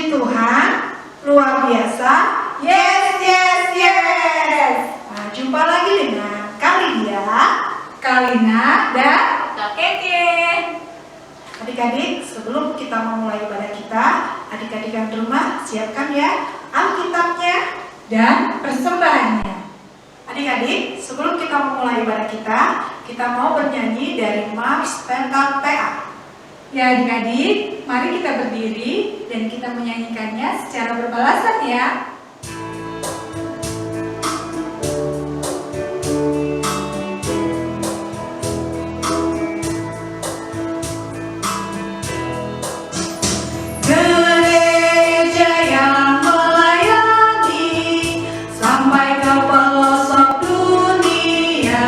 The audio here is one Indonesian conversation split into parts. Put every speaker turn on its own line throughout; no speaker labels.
Puji Tuhan, luar biasa. Yes, yes, yes. Nah, jumpa lagi dengan Kak Lydia, Kalina, dan
Kak Keke.
adik-adik. Sebelum kita memulai ibadah kita, adik-adik yang di rumah siapkan ya Alkitabnya dan persembahannya. Adik-adik, sebelum kita memulai ibadah kita mau bernyanyi dari Mars Pentat PA. Ya adik-adik, mari kita berdiri dan kita menyanyikannya secara berbalasan ya. Gereja yang melayani sampai ke pelosok dunia,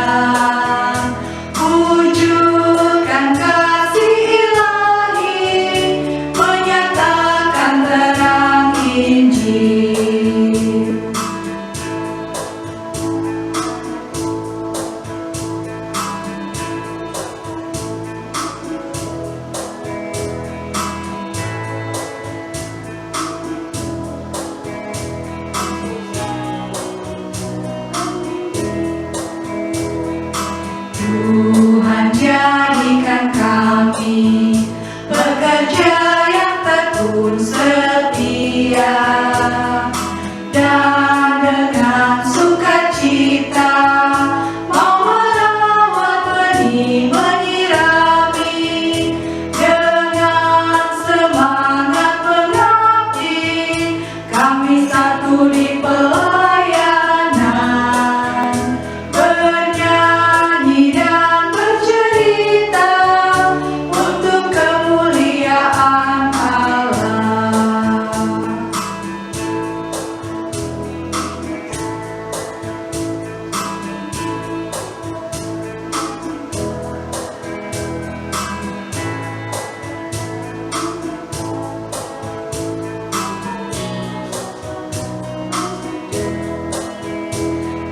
wujudkan kasih ilahi, menyatakan terang Injil. Tuhan jadikan kami pekerja yang tekun setia, dan dengan sukacita mau merawat benih menyirami, dengan semangat mengabdi kami satu di pelayanan, bernyanyi dan bercerita untuk kemuliaan Allah.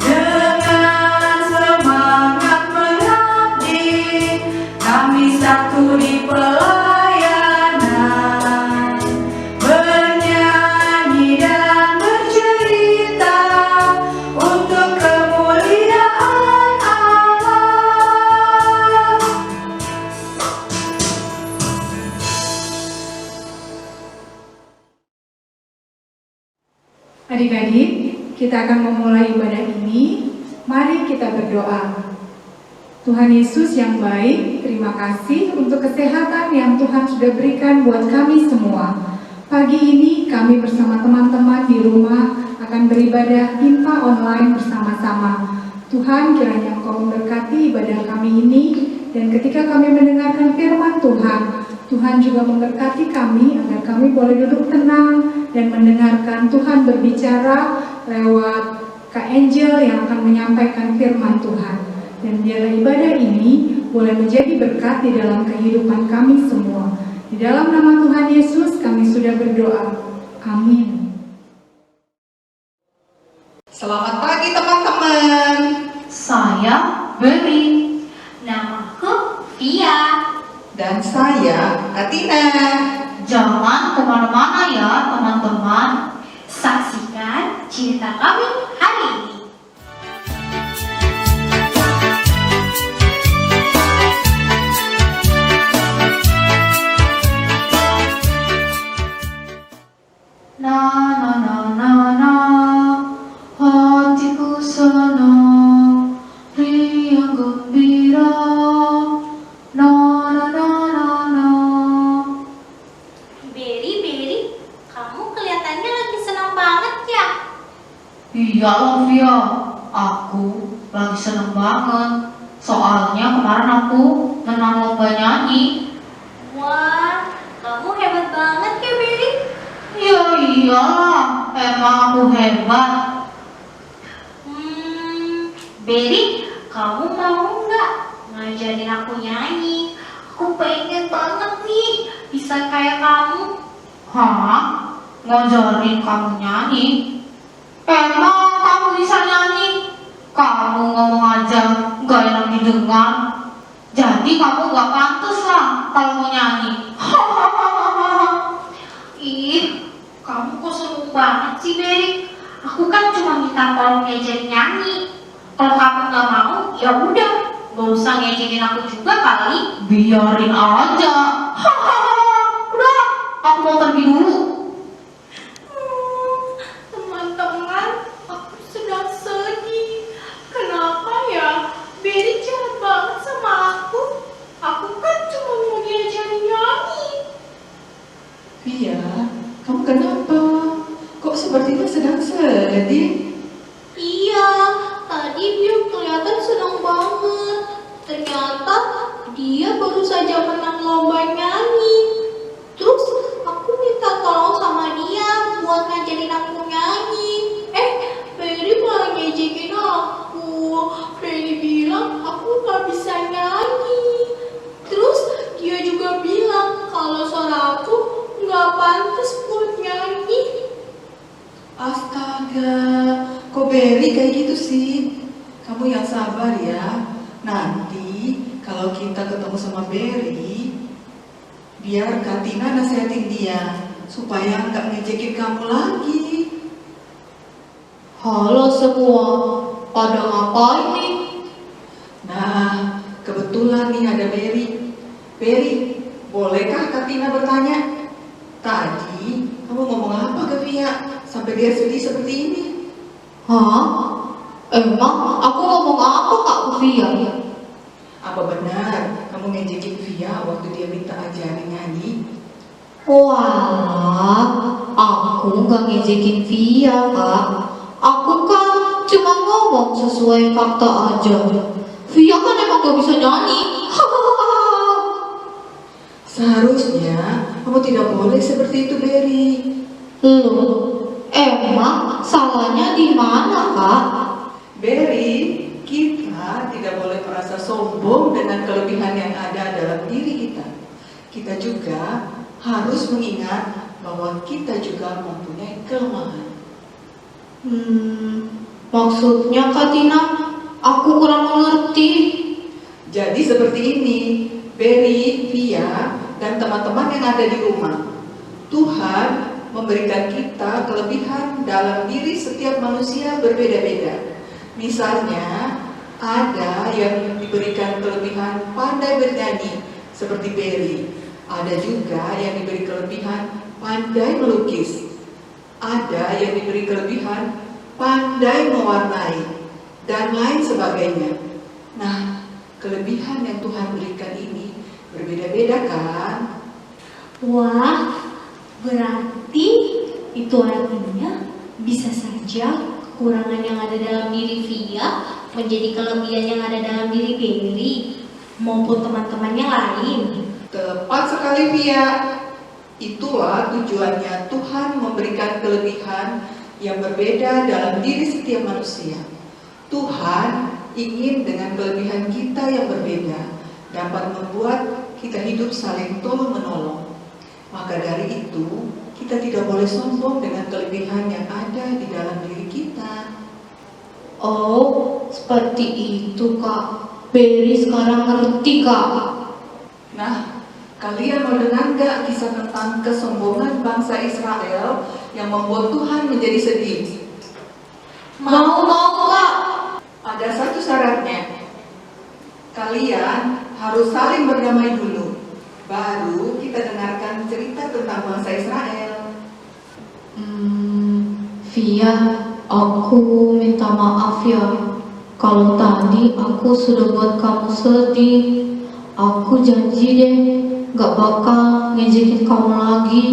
Dengan semangat mengabdi kami satu di pelayanan, bernyanyi dan bercerita untuk kemuliaan Allah. Adik-adik, kita akan memulai ibadah ini. Mari kita berdoa. Tuhan Yesus yang baik, terima kasih untuk kesehatan yang Tuhan sudah berikan buat kami semua. Pagi ini kami bersama teman-teman di rumah akan beribadah IMPA online bersama-sama. Tuhan, kiranya Engkau memberkati ibadah kami ini, dan ketika kami mendengarkan firman Tuhan, Tuhan juga memberkati kami agar kami boleh duduk tenang dan mendengarkan Tuhan berbicara lewat Kak Angel yang akan menyampaikan firman Tuhan. Dan biarlah ibadah ini boleh menjadi berkat di dalam kehidupan kami semua. Di dalam nama Tuhan Yesus kami sudah berdoa. Amin.
Selamat pagi teman-teman.
Saya Beri. Namaku Via.
Dan saya Atina.
Jangan kemana-mana ya teman-teman. Saksikan cerita kami hari ini. Na na na na na, hatiku senang, riang gembira. Na na na na na.
Beri, kamu kelihatannya lagi senang banget ya?
Iya Via, aku lagi seneng banget. Soalnya kemarin aku menang lomba nyanyi.
Wah, kamu hebat banget ya Beri.
Ya iyalah, emang aku hebat.
Beri, kamu mau nggak ngajarin aku nyanyi? Aku pengen banget nih bisa kayak kamu.
Hah? Ngajarin kamu nyanyi? Emang kamu bisa nyanyi? Kamu ngomong aja gak enak didengar. Jadi kamu gak pantas lah kalau mau nyanyi.
Ih, banget sih, Beri. Aku kan cuma minta tolong ngajarin nyanyi. Kalau kamu nggak mau, ya udah, nggak usah ngajarin aku juga kali.
Biarin aja. Hahaha. Udah, aku mau pergi dulu.
Teman-teman, aku sedang sedih. Kenapa ya? Beri jahat banget sama aku. Aku kan cuma mau diajarin nyanyi.
Via, kamu kenapa? Kok sepertinya sedang sedih?
Iya, tadi dia kelihatan senang banget. Ternyata dia baru saja menang lomba nyanyi. Terus aku minta tolong sama dia buat ngajarin aku nyanyi. Beri malah ngejekin aku. Beri bilang aku gak bisa nyanyi. Terus dia juga bilang kalau suara aku gak pantas buat nyanyi.
Astaga, kok Berry kayak gitu sih? Kamu yang sabar ya. Nanti kalau kita ketemu sama Berry, biar Kak Tina nasihatin dia supaya nggak ngejekin kamu lagi.
Halo semua, pada ngapain nih?
Nah, kebetulan nih ada Berry. Berry, bolehkah Kak Tina bertanya? Tadi kamu ngomong apa ke Via sampai dia sedih seperti ini?
Hah? Emang aku ngomong apa Kak Via?
Apa benar kamu ngejekin Via waktu dia minta ajarin nyanyi?
Walah, aku nggak ngejekin Via Kak. Aku kan cuma ngomong sesuai fakta aja. Via kan emang gak bisa nyanyi.
Seharusnya kamu tidak boleh seperti itu, Berry.
Loh, emang salahnya di mana Kak?
Berry, kita tidak boleh merasa sombong dengan kelebihan yang ada dalam diri kita. Kita juga harus mengingat bahwa kita juga mempunyai kelemahan.
Maksudnya Kak Tina, aku kurang mengerti.
Jadi seperti ini, Berry, Via, dan teman-teman yang ada di rumah. Tuhan memberikan kita kelebihan dalam diri setiap manusia berbeda-beda. Misalnya, ada yang diberikan kelebihan pandai bernyanyi seperti Berry. Ada juga yang diberi kelebihan pandai melukis. Ada yang diberi kelebihan pandai mewarnai dan lain sebagainya. Nah, kelebihan yang Tuhan berikan ini berbeda-beda kan?
Wah, berarti itu artinya bisa saja kekurangan yang ada dalam diri Via menjadi kelebihan yang ada dalam diri Berry maupun teman-temannya lain.
Tepat sekali, Via. Itulah tujuannya Tuhan memberikan kelebihan yang berbeda dalam diri setiap manusia. Tuhan ingin dengan kelebihan kita yang berbeda dapat membuat kita hidup saling tolong-menolong. Maka dari itu, kita tidak boleh sombong dengan kelebihan yang ada di dalam diri kita.
Oh, seperti itu Kak. Berry sekarang ngerti Kak.
Nah, kalian mau dengar gak kisah tentang kesombongan bangsa Israel yang membuat Tuhan menjadi sedih?
Mau Kak.
Ada satu syaratnya. Kalian harus saling berdamai dulu. Baru kita dengarkan cerita tentang bangsa Israel.
Via, aku minta maaf ya. Kalau tadi aku sudah buat kamu sedih. Aku janji deh gak bakal ngejekin kamu lagi.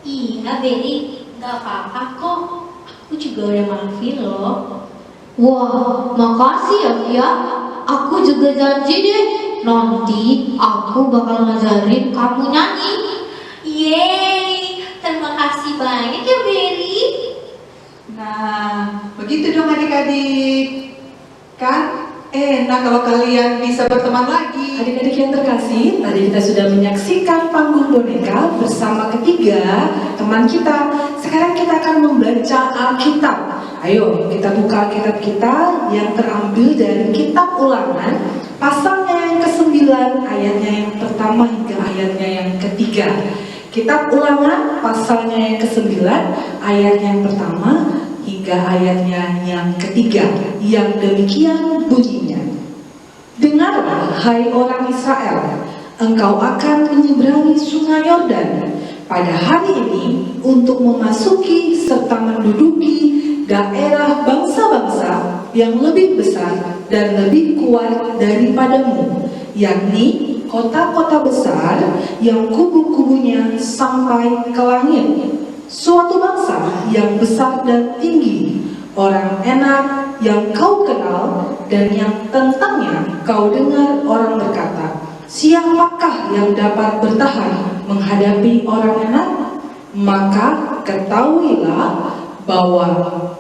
Iya, Berry, gak apa-apa kok. Aku juga udah maafin loh.
Wah, makasih ya Via. Aku juga janji deh, nanti aku bakal ngajarin kamu nyanyi.
Yeay, terima kasih banyak ya Berry.
Nah, begitu dong adik-adik. Kan enak kalau kalian bisa berteman lagi.
Adik-adik yang terkasih, tadi kita sudah menyaksikan panggung boneka bersama ketiga teman kita. Sekarang kita akan membaca Alkitab. Ayo kita buka Alkitab kita yang terambil dari kitab Ulangan, pasalnya yang ke-9, ayatnya yang pertama hingga ayatnya yang ketiga. Kitab Ulangan pasalnya yang ke-9 ayat yang pertama hingga ayatnya yang ketiga, yang demikian bunyinya. Dengarlah hai orang Israel, engkau akan menyeberangi sungai Yordan pada hari ini untuk memasuki serta menduduki daerah bangsa-bangsa yang lebih besar dan lebih kuat daripadamu, yakni kota-kota besar yang kubu-kubunya sampai ke langit, suatu bangsa yang besar dan tinggi, orang enak yang kau kenal dan yang tentangnya kau dengar orang berkata, siapakah yang dapat bertahan menghadapi orang enak? Maka ketahuilah bahwa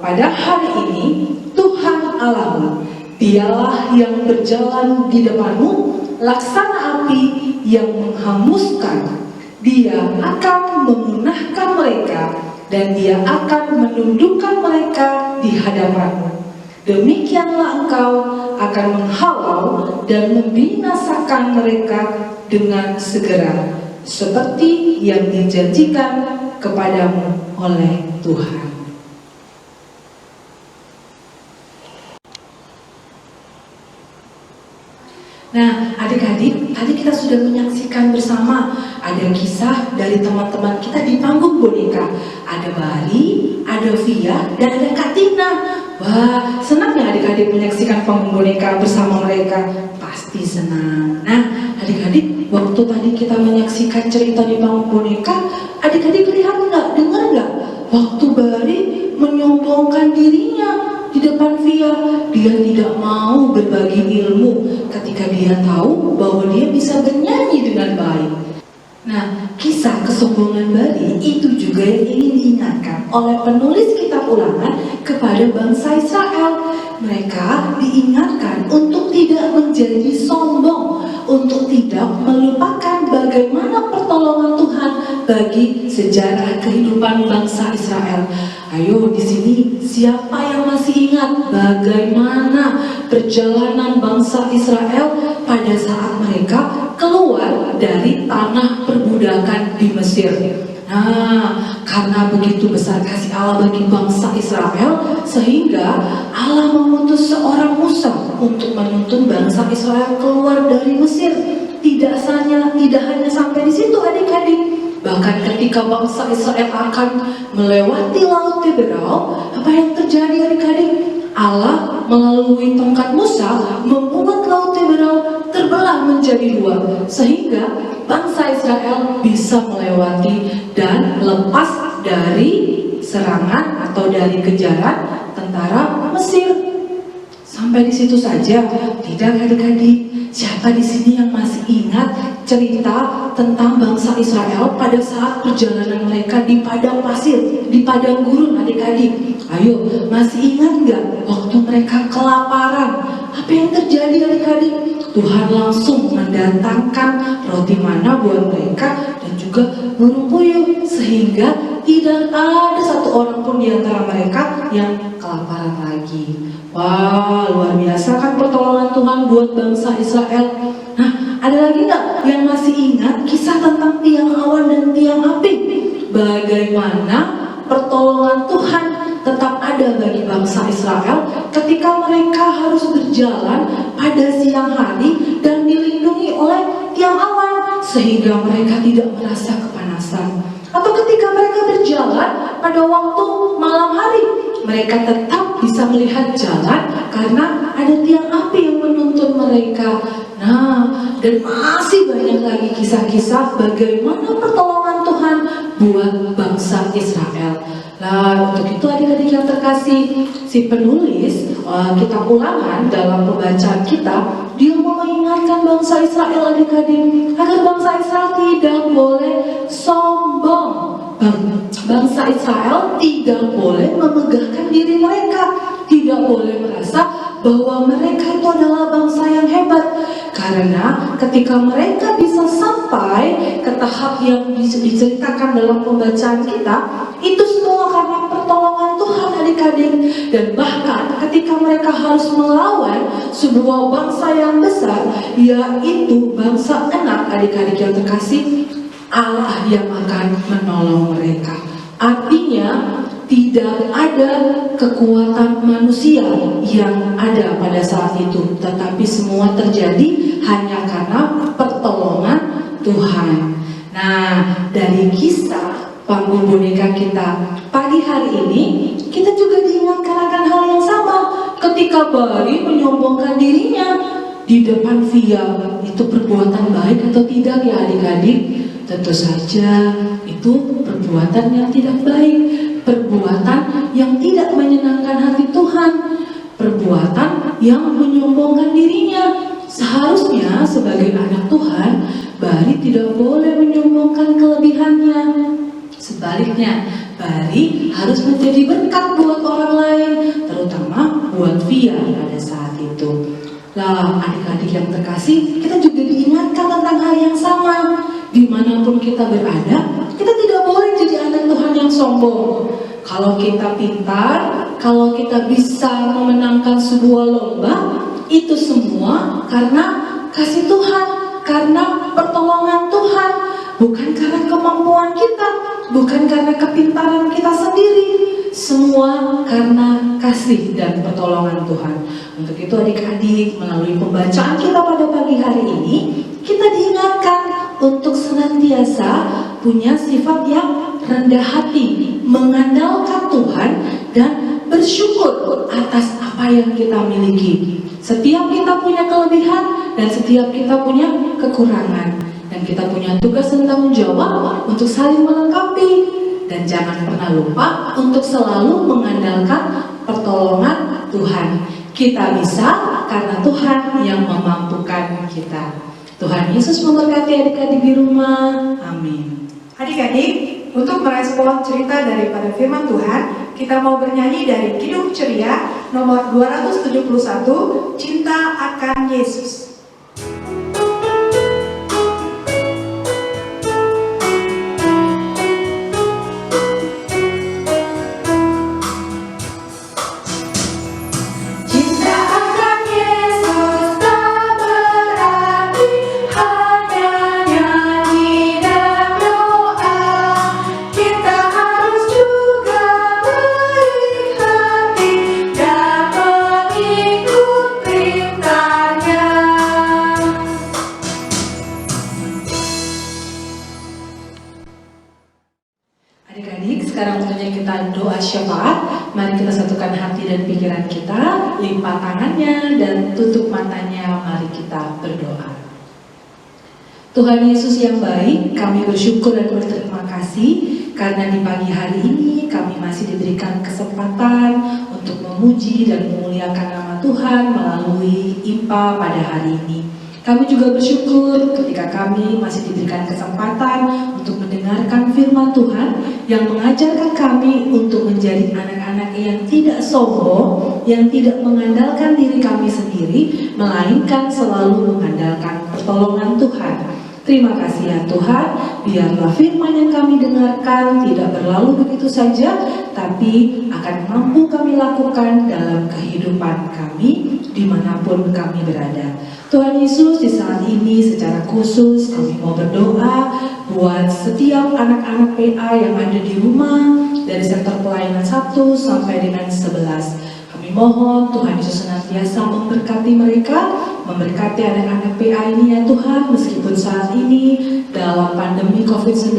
pada hari ini Tuhan Allahmu, dialah yang berjalan di depanmu laksana api yang menghanguskan. Dia akan memunahkan mereka dan dia akan menundukkan mereka di hadapanmu. Demikianlah engkau akan menghalau dan membinasakan mereka dengan segera, seperti yang dijanjikan kepadamu oleh Tuhan. Nah, adik-adik, tadi kita sudah menyaksikan bersama ada kisah dari teman-teman kita di panggung boneka. Ada Bari, ada Via, dan ada Katina. Wah, senang ya adik-adik menyaksikan panggung boneka bersama mereka? Pasti senang. Nah, adik-adik, waktu tadi kita menyaksikan cerita di panggung boneka, adik-adik lihat nggak, dengar nggak? Waktu Bari menyombongkan dirinya di depan Via, dia tidak mau berbagi ilmu ketika dia tahu bahwa dia bisa bernyanyi dengan baik. Nah, kisah kesombongan Bari itu juga yang ingin diingatkan oleh penulis kitab Ulangan kepada bangsa Israel. Mereka diingatkan untuk tidak menjadi sombong, untuk tidak melupakan bagaimana pertolongan Tuhan bagi sejarah kehidupan bangsa Israel. Ayo di sini siapa yang masih ingat bagaimana perjalanan bangsa Israel pada saat mereka keluar dari tanah perbudakan di Mesir? Nah, karena begitu besar kasih Allah bagi bangsa Israel, sehingga Allah mengutus seorang Musa untuk menuntun bangsa Israel keluar dari Mesir. Tidak hanya sampai di situ adik-adik. Bahkan ketika bangsa Israel akan melewati Laut Teberau, apa yang terjadi adik-adik? Allah melalui tongkat Musa membuat Laut Teberau terbelah menjadi dua, sehingga bangsa Israel bisa melewati dan lepas dari serangan atau dari kejaran tentara Mesir. Sampai di situ saja? Tidak adik-adik. Siapa di sini yang masih ingat cerita tentang bangsa Israel pada saat perjalanan mereka di padang pasir, di padang gurun adik-adik? Ayo, masih ingat nggak waktu mereka kelaparan? Apa yang terjadi adik-adik? Tuhan langsung mendatangkan roti mana buat mereka dan juga burung puyuh, sehingga tidak ada satu orang pun di antara mereka yang kelaparan lagi. Wah, luar biasa kan pertolongan Tuhan buat bangsa Israel. Nah, ada lagi nggak yang masih ingat kisah tentang tiang awan dan tiang api? Bagaimana pertolongan Tuhan tetap ada bagi bangsa Israel ketika mereka harus berjalan pada siang hari dan dilindungi oleh tiang awan sehingga mereka tidak merasa kepanasan. Atau ketika mereka berjalan pada waktu malam hari, mereka tetap bisa melihat jalan karena ada tiang api yang menuntun mereka. Nah, dan masih banyak lagi kisah-kisah bagaimana pertolongan Tuhan buat bangsa Israel. Nah, untuk itu adik-adik yang terkasih, si penulis kitab Ulangan dalam pembacaan kita, dia mau mengingatkan bangsa Israel adik-adik agar bangsa Israel tidak boleh sombong. Bangsa Israel tidak boleh memegahkan diri mereka, tidak boleh merasa bahwa mereka itu adalah bangsa yang hebat. Karena ketika mereka bisa sampai ke tahap yang diceritakan dalam pembacaan kita, itu semua karena pertolongan Tuhan adik-adik. Dan bahkan ketika mereka harus melawan sebuah bangsa yang besar, yaitu bangsa Enak adik-adik yang terkasih, Allah yang akan menolong mereka. Artinya tidak ada kekuatan manusia yang ada pada saat itu, tetapi semua terjadi hanya karena pertolongan Tuhan. Nah, dari kisah panggung boneka kita pagi hari ini, kita juga diingatkan akan hal yang sama. Ketika Bari menyombongkan dirinya di depan Via, itu perbuatan baik atau tidak ya adik-adik? Tentu saja itu perbuatan yang tidak baik, perbuatan yang tidak menyenangkan hati Tuhan, perbuatan yang menyombongkan dirinya. Seharusnya sebagai anak Tuhan, Bari tidak boleh menyombongkan kelebihannya. Sebaliknya, Bari harus menjadi berkat buat orang lain, terutama buat Via pada saat itu. Lah, adik-adik yang terkasih, kita juga diingatkan tentang hal yang sama. Dimanapun kita berada, kita tidak boleh jadi anak Tuhan yang sombong. Kalau kita pintar, kalau kita bisa memenangkan sebuah lomba, itu semua karena kasih Tuhan, karena pertolongan Tuhan, bukan karena kemampuan kita, bukan karena kepintaran kita sendiri. Semua karena kasih dan pertolongan Tuhan. Untuk itu adik-adik, melalui pembacaan kita pada pagi hari ini, kita diingatkan untuk senantiasa punya sifat yang rendah hati, mengandalkan Tuhan dan bersyukur atas apa yang kita miliki. Setiap kita punya kelebihan dan setiap kita punya kekurangan, dan kita punya tugas dan tanggung jawab untuk saling melengkapi. Dan jangan pernah lupa untuk selalu mengandalkan pertolongan Tuhan. Kita bisa karena Tuhan yang memampukan kita. Tuhan Yesus memberkati adik-adik di rumah. Amin.
Adik-adik, untuk merespon cerita daripada firman Tuhan, kita mau bernyanyi dari Kidung Ceria nomor 271, Cinta Akan Yesus.
Adik-adik, sekarang waktunya kita doa syafaat. Mari kita satukan hati dan pikiran kita, lipat tangannya dan tutup matanya. Mari kita berdoa. Tuhan Yesus yang baik, kami bersyukur dan berterima kasih karena di pagi hari ini kami masih diberikan kesempatan untuk memuji dan memuliakan nama Tuhan melalui IPA pada hari ini. Kami juga bersyukur ketika kami masih diberikan kesempatan untuk mendengarkan firman Tuhan yang mengajarkan kami untuk menjadi anak-anak yang tidak sombong, yang tidak mengandalkan diri kami sendiri, melainkan selalu mengandalkan pertolongan Tuhan. Terima kasih ya Tuhan, biarlah firman yang kami dengarkan tidak berlalu begitu saja, tapi akan mampu kami lakukan dalam kehidupan kami dimanapun kami berada. Tuhan Yesus, di saat ini secara khusus kami mau berdoa buat setiap anak-anak PA yang ada di rumah dari sektor pelayanan 1 sampai dengan 11. Kami mohon Tuhan Yesus senantiasa memberkati mereka, memberkati anak-anak PA ini ya Tuhan, meskipun saat ini dalam pandemi COVID-19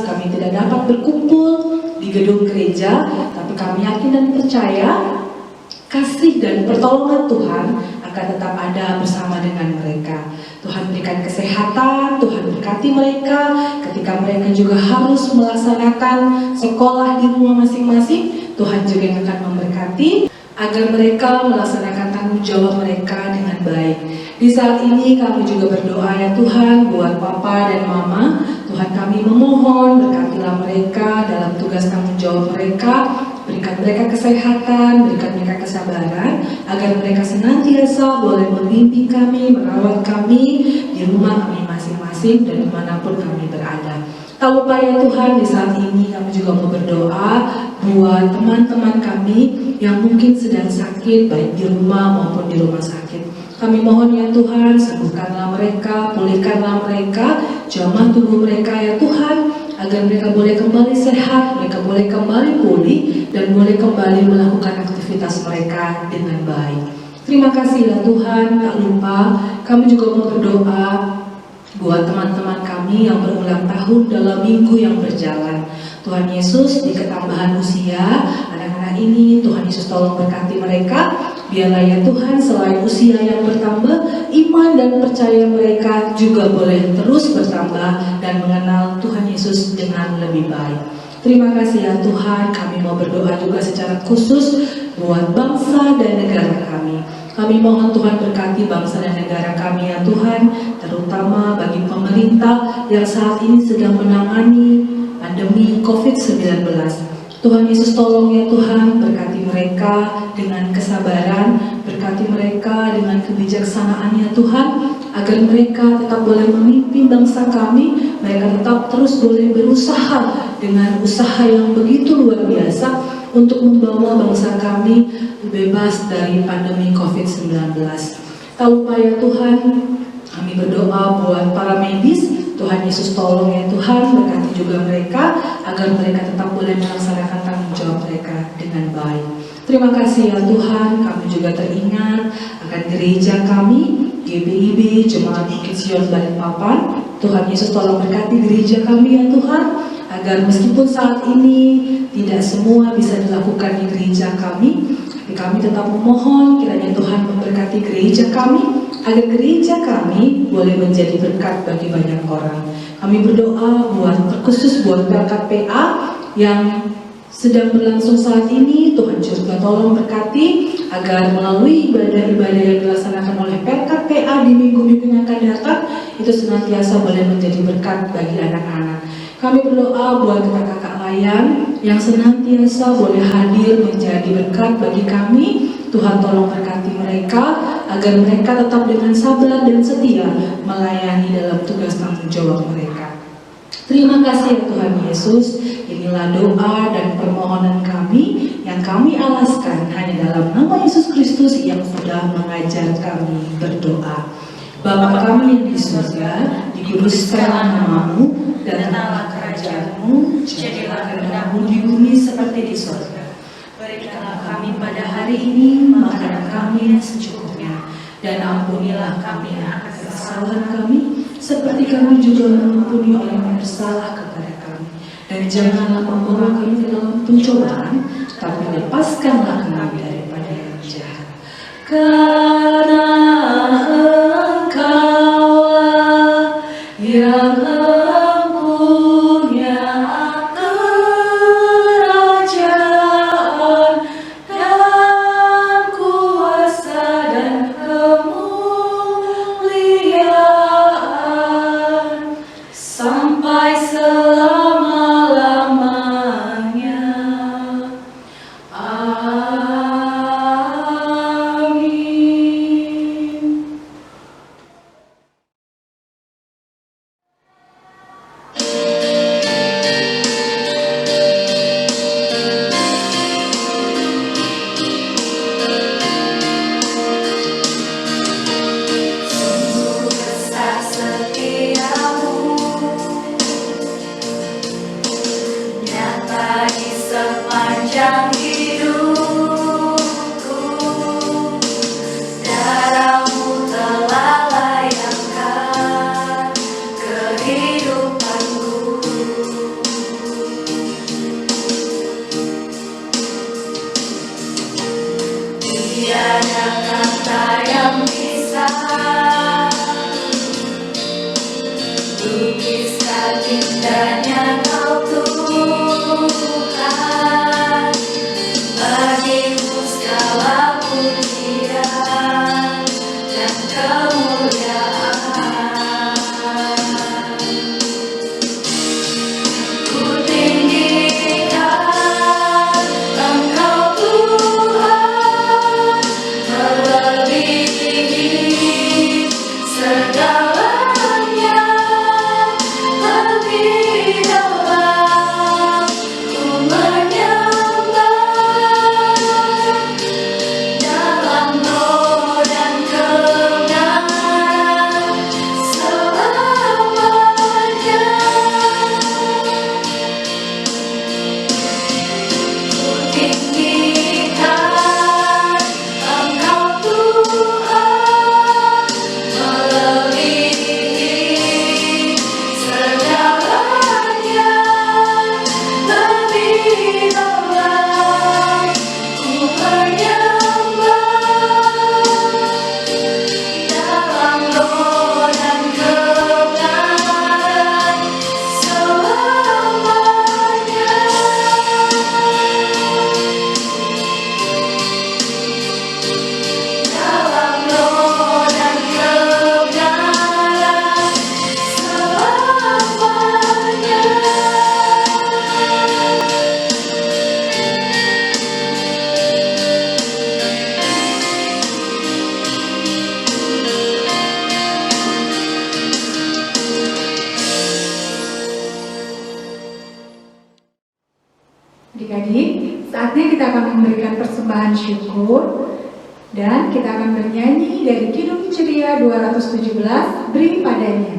kami tidak dapat berkumpul di gedung gereja, tapi kami yakin dan percaya kasih dan pertolongan Tuhan akan tetap ada bersama dengan mereka. Tuhan berikan kesehatan, Tuhan berkati mereka ketika mereka juga harus melaksanakan sekolah di rumah masing-masing. Tuhan juga yang akan memberkati agar mereka melaksanakan tanggung jawab mereka dengan baik. Di saat ini kami juga berdoa ya Tuhan buat Papa dan Mama. Tuhan kami memohon berkatilah mereka dalam tugas tanggung jawab mereka. Berikan mereka kesehatan, berikan mereka kesabaran, agar mereka senantiasa boleh membimbing kami, merawat kami di rumah kami masing-masing dan dimanapun kami berada. Tak lupa ya Tuhan, di saat ini kami juga mau berdoa buat teman-teman kami yang mungkin sedang sakit, baik di rumah maupun di rumah sakit. Kami mohon ya Tuhan, sembuhkanlah mereka, pulihkanlah mereka, jamah tubuh mereka ya Tuhan, agar mereka boleh kembali sehat, mereka boleh kembali pulih, dan boleh kembali melakukan aktivitas mereka dengan baik. Terima kasih ya Tuhan. Tak lupa kami juga mau berdoa buat teman-teman kami yang berulang tahun dalam minggu yang berjalan. Tuhan Yesus, di ketambahan usia anak-anak ini, Tuhan Yesus tolong berkati mereka. Biarlah ya Tuhan, selain usia yang bertambah, iman dan percaya mereka juga boleh terus bertambah dan mengenal Tuhan Yesus dengan lebih baik. Terima kasih ya Tuhan. Kami mau berdoa juga secara khusus buat bangsa dan negara kami. Kami mohon Tuhan berkati bangsa dan negara kami ya Tuhan, terutama bagi pemerintah yang saat ini sedang menangani pandemi COVID-19. Tuhan Yesus tolong ya Tuhan, berkati mereka dengan kesabaran, berkati mereka dengan kebijaksanaan ya Tuhan, agar mereka tetap boleh memimpin bangsa kami, mereka tetap terus boleh berusaha dengan usaha yang begitu luar biasa untuk membawa bangsa kami bebas dari pandemi COVID-19. Tak lupa ya Tuhan, kami berdoa buat para medis. Tuhan Yesus tolong ya Tuhan, berkati juga mereka agar mereka tetap boleh melaksanakan tanggung jawab mereka dengan baik. Terima kasih ya Tuhan. Kami juga teringat akan gereja kami, GBIB Jemaat Bukit Sion Balikpapan. Tuhan Yesus tolong berkati gereja kami ya Tuhan, agar meskipun saat ini tidak semua bisa dilakukan di gereja kami, tapi kami tetap memohon kiranya Tuhan memberkati gereja kami, agar gereja kami boleh menjadi berkat bagi banyak orang. Kami berdoa khusus buat berkat PA yang sedang berlangsung saat ini. Tuhan juga tolong berkati agar melalui ibadah-ibadah yang dilaksanakan oleh berkat PA di minggu-minggu yang akan datang, itu senantiasa boleh menjadi berkat bagi anak-anak. Kami berdoa buat kakak-kakak layan yang senantiasa boleh hadir menjadi berkat bagi kami. Tuhan tolong berkati mereka agar mereka tetap dengan sabar dan setia melayani dalam tugas tanggung jawab mereka. Terima kasih ya Tuhan Yesus. Inilah doa dan permohonan kami yang kami alaskan hanya dalam nama Yesus Kristus yang sudah mengajar kami berdoa. Bapa kami yang di surga, dikuduskanlah namamu, datanglah kerajaanmu, jadilah kehendakmu di bumi seperti di surga. Berikanlah kami pada hari ini makanan kami yang secukupnya, dan ampunilah kami akan kesalahan kami, seperti kami juga mengampuni orang yang bersalah kepada kami. Dan janganlah membawa kami ke dalam pencobaan, tapi lepaskanlah kami daripada yang jahat. Karena Engkaulah yang mempunyai kerajaan dan kuasa dan kemuliaan sampai selama-lamanya. Amin.
Besar setiamu, nyata di sepanjang hidupku. Darahmu telah layakkan kehidupanku. Tiada kata yang bisa lukiskan indahnya Kau Tuhan. Bagimu segala pujian dan kemuliaan. Ku tinggikan Engkau Tuhan, melebihi segalanya. Lebih dalam ku menyembah
ucapan syukur. Dan kita akan bernyanyi dari Kidung Ceria 217, Beri Padanya.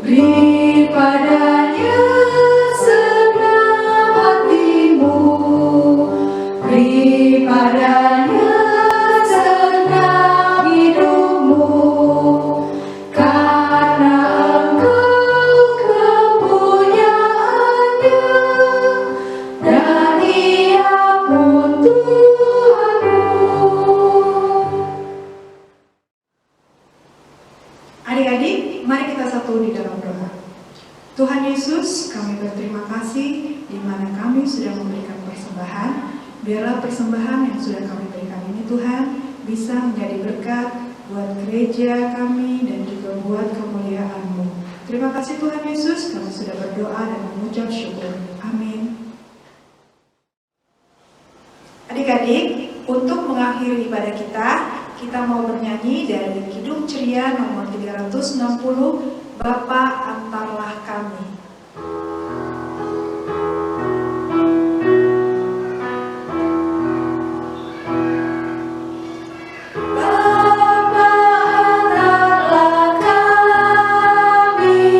Beri padanya segenap hatimu, beri padanya segenap hidupmu, karena engkau kepunyaannya, dan Ia pun Tuhanmu. Adik-adik, mari kita satu di dalam doa. Tuhan Yesus, kami berterima kasih di mana kami sudah memberikan persembahan. Biarlah persembahan yang sudah kami berikan ini Tuhan bisa menjadi berkat buat gereja kami dan juga buat kemuliaan-Mu. Terima kasih Tuhan Yesus, kami sudah berdoa dan mengucap syukur. Amin. Adik-adik, untuk mengakhiri ibadah kita mau bernyanyi dari Kidung Ceria nomor 360, Bapa antarlah kami. Bapa antarlah kami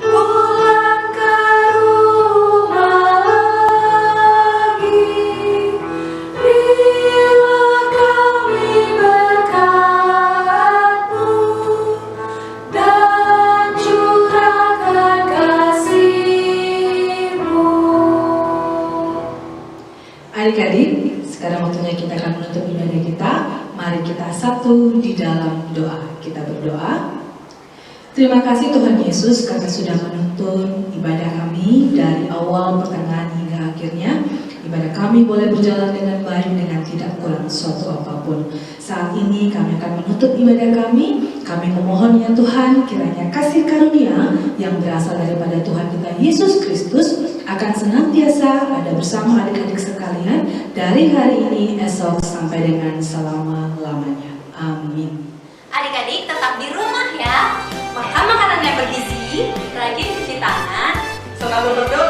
pulang ke rumah lagi, berilah kami berkat-Mu dan curahkan kasih-Mu.
Adik-adik, sekarang waktunya kita akan menutup ibadah kita. Mari kita satu di dalam doa. Kita berdoa. Terima kasih Tuhan Yesus karena sudah menuntun ibadah kami dari awal, pertengahan hingga akhirnya. Ibadah kami boleh berjalan dengan baik dengan tidak kurang suatu apapun. Saat ini kami akan menutup ibadah kami. Kami memohon ya Tuhan, kiranya kasih karunia yang berasal daripada Tuhan kita Yesus Kristus akan senantiasa ada bersama adik-adik sekalian dari hari ini, esok, sampai dengan selama-lamanya. Amin.
Adik-adik tetap di rumah ya. Makan makanan yang bergizi, rajin cuci tangan,
Selalu berdoa.